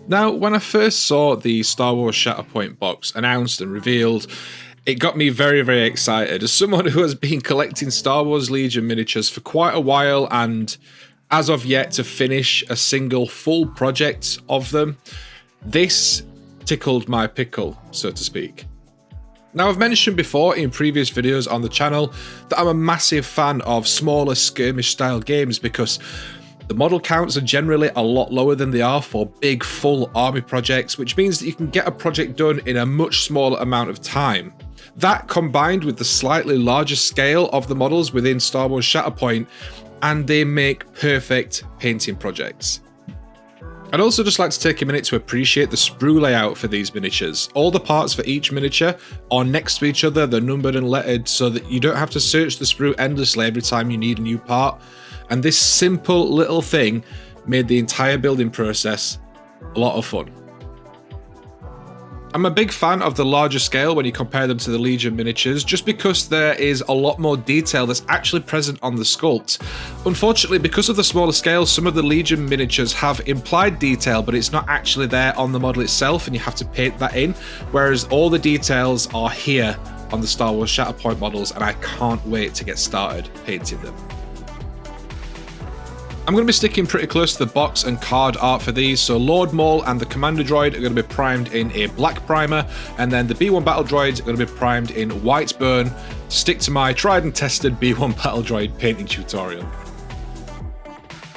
Now, when I first saw the Star Wars Shatterpoint box announced and revealed, it got me very, very excited. As someone who has been collecting Star Wars Legion miniatures for quite a while and as of yet to finish a single full project of them, this tickled my pickle, so to speak. Now, I've mentioned before in previous videos on the channel that I'm a massive fan of smaller skirmish style games because the model counts are generally a lot lower than they are for big full army projects, which means that you can get a project done in a much smaller amount of time. That combined with the slightly larger scale of the models within Star Wars Shatterpoint, and they make perfect painting projects. I'd also just like to take a minute to appreciate the sprue layout for these miniatures. All the parts for each miniature are next to each other, they're numbered and lettered so that you don't have to search the sprue endlessly every time you need a new part. And this simple little thing made the entire building process a lot of fun. I'm a big fan of the larger scale when you compare them to the Legion miniatures, just because there is a lot more detail that's actually present on the sculpt. Unfortunately, because of the smaller scale, some of the Legion miniatures have implied detail, but it's not actually there on the model itself, and you have to paint that in, whereas all the details are here on the Star Wars Shatterpoint models, and I can't wait to get started painting them. I'm going to be sticking pretty close to the box and card art for these, so Lord Maul and the Commander Droid are going to be primed in a black primer, and then the B1 Battle Droids are going to be primed in white burn, to stick to my tried and tested B1 Battle Droid painting tutorial.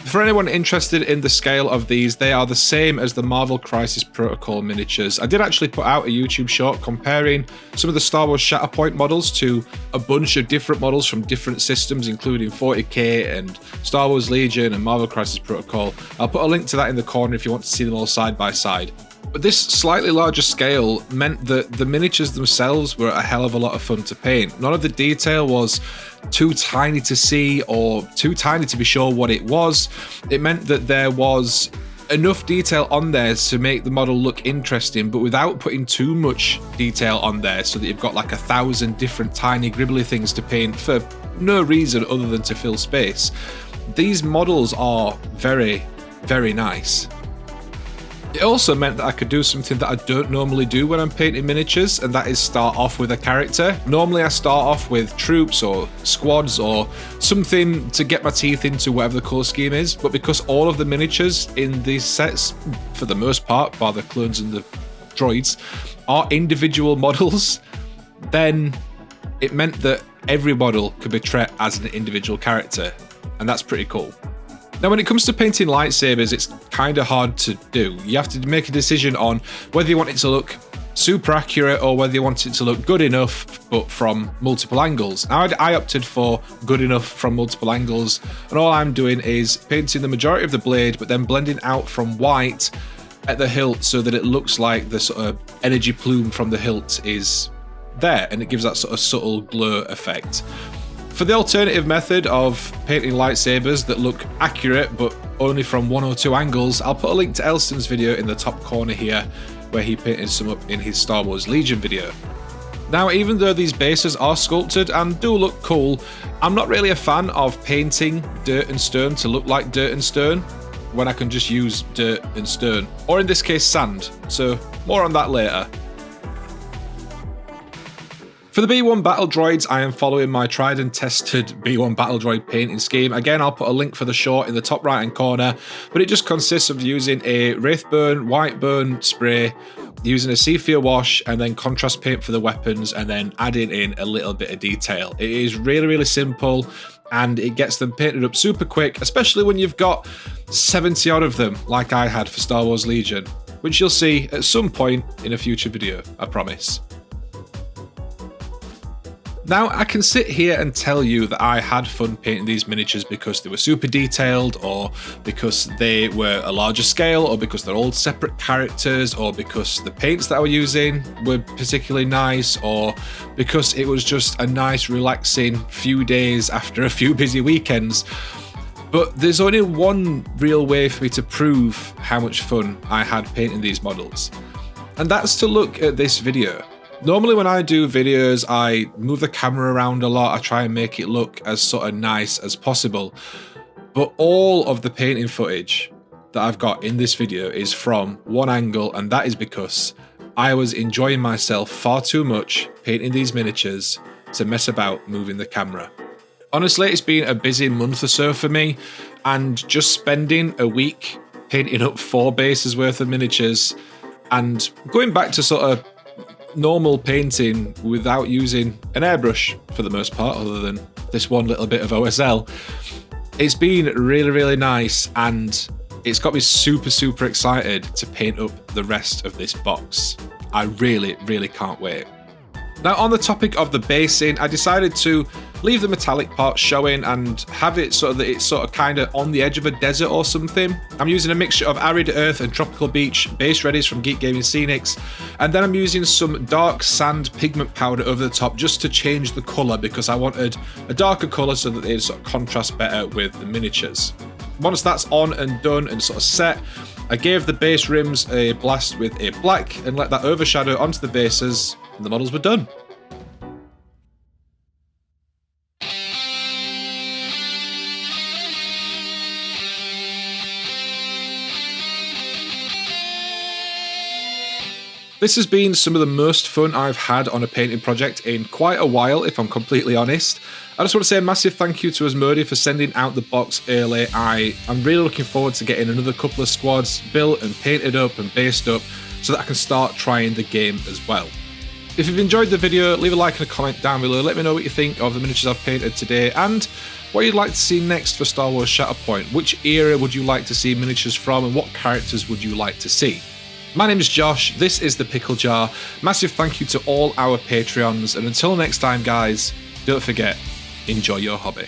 For anyone interested in the scale of these, they are the same as the Marvel Crisis Protocol miniatures. I did actually put out a YouTube short comparing some of the Star Wars Shatterpoint models to a bunch of different models from different systems, including 40k and Star Wars Legion and Marvel Crisis Protocol. I'll put a link to that in the corner if you want to see them all side by side. But this slightly larger scale meant that the miniatures themselves were a hell of a lot of fun to paint. None of the detail was too tiny to see or too tiny to be sure what it was. It meant that there was enough detail on there to make the model look interesting, but without putting too much detail on there so that you've got like 1,000 different tiny gribbly things to paint for no reason other than to fill space. These models are very, very nice. It also meant that I could do something that I don't normally do when I'm painting miniatures, and that is start off with a character. Normally I start off with troops or squads or something to get my teeth into whatever the colour scheme is, but because all of the miniatures in these sets, for the most part, bar the clones and the droids, are individual models, then it meant that every model could be treated as an individual character, and that's pretty cool. Now, when it comes to painting lightsabers, it's kind of hard to do. You have to make a decision on whether you want it to look super accurate or whether you want it to look good enough, but from multiple angles. Now, I opted for good enough from multiple angles, and all I'm doing is painting the majority of the blade, but then blending out from white at the hilt so that it looks like the sort of energy plume from the hilt is there, and it gives that sort of subtle glow effect. For the alternative method of painting lightsabers that look accurate but only from one or two angles, I'll put a link to Elston's video in the top corner here where he painted some up in his Star Wars Legion video. Now, even though these bases are sculpted and do look cool, I'm not really a fan of painting dirt and stone to look like dirt and stone when I can just use dirt and stone, or in this case sand, so more on that later. For the B1 Battle Droids, I am following my tried and tested B1 Battle Droid painting scheme. Again, I'll put a link for the short in the top right hand corner, but it just consists of using a Wraithbone, Whiteburn spray, using a Sepia wash, and then contrast paint for the weapons, and then adding in a little bit of detail. It is really, really simple, and it gets them painted up super quick, especially when you've got 70 odd of them, like I had for Star Wars Legion, which you'll see at some point in a future video, I promise. Now, I can sit here and tell you that I had fun painting these miniatures because they were super detailed, or because they were a larger scale, or because they're all separate characters, or because the paints that I was using were particularly nice, or because it was just a nice, relaxing few days after a few busy weekends. But there's only one real way for me to prove how much fun I had painting these models, and that's to look at this video. Normally when I do videos, I move the camera around a lot, I try and make it look as sort of nice as possible. But all of the painting footage that I've got in this video is from one angle, and that is because I was enjoying myself far too much painting these miniatures to mess about moving the camera. Honestly, it's been a busy month or so for me, and just spending a week painting up 4 bases worth of miniatures and going back to sort of normal painting without using an airbrush for the most part, other than this one little bit of OSL. It's been really, really nice, and it's got me super excited to paint up the rest of this box. I really can't wait. Now, on the topic of the basing, I decided to leave the metallic part showing and have it so that it's sort of kind of on the edge of a desert or something. I'm using a mixture of arid earth and tropical beach base readies from Geek Gaming Scenics, and then I'm using some dark sand pigment powder over the top just to change the colour, because I wanted a darker colour so that they sort of contrast better with the miniatures. Once that's on and done and sort of set, I gave the base rims a blast with a black and let that overshadow onto the bases, and the models were done. This has been some of the most fun I've had on a painting project in quite a while, if I'm completely honest. I just want to say a massive thank you to Asmodee for sending out the box early. I'm really looking forward to getting another couple of squads built and painted up and based up so that I can start trying the game as well. If you've enjoyed the video, leave a like and a comment down below. Let me know what you think of the miniatures I've painted today and what you'd like to see next for Star Wars Shatterpoint. Which era would you like to see miniatures from, and what characters would you like to see? My name is Josh, this is the Pickle Jar. Massive thank you to all our Patreons, and until next time guys, don't forget, enjoy your hobby.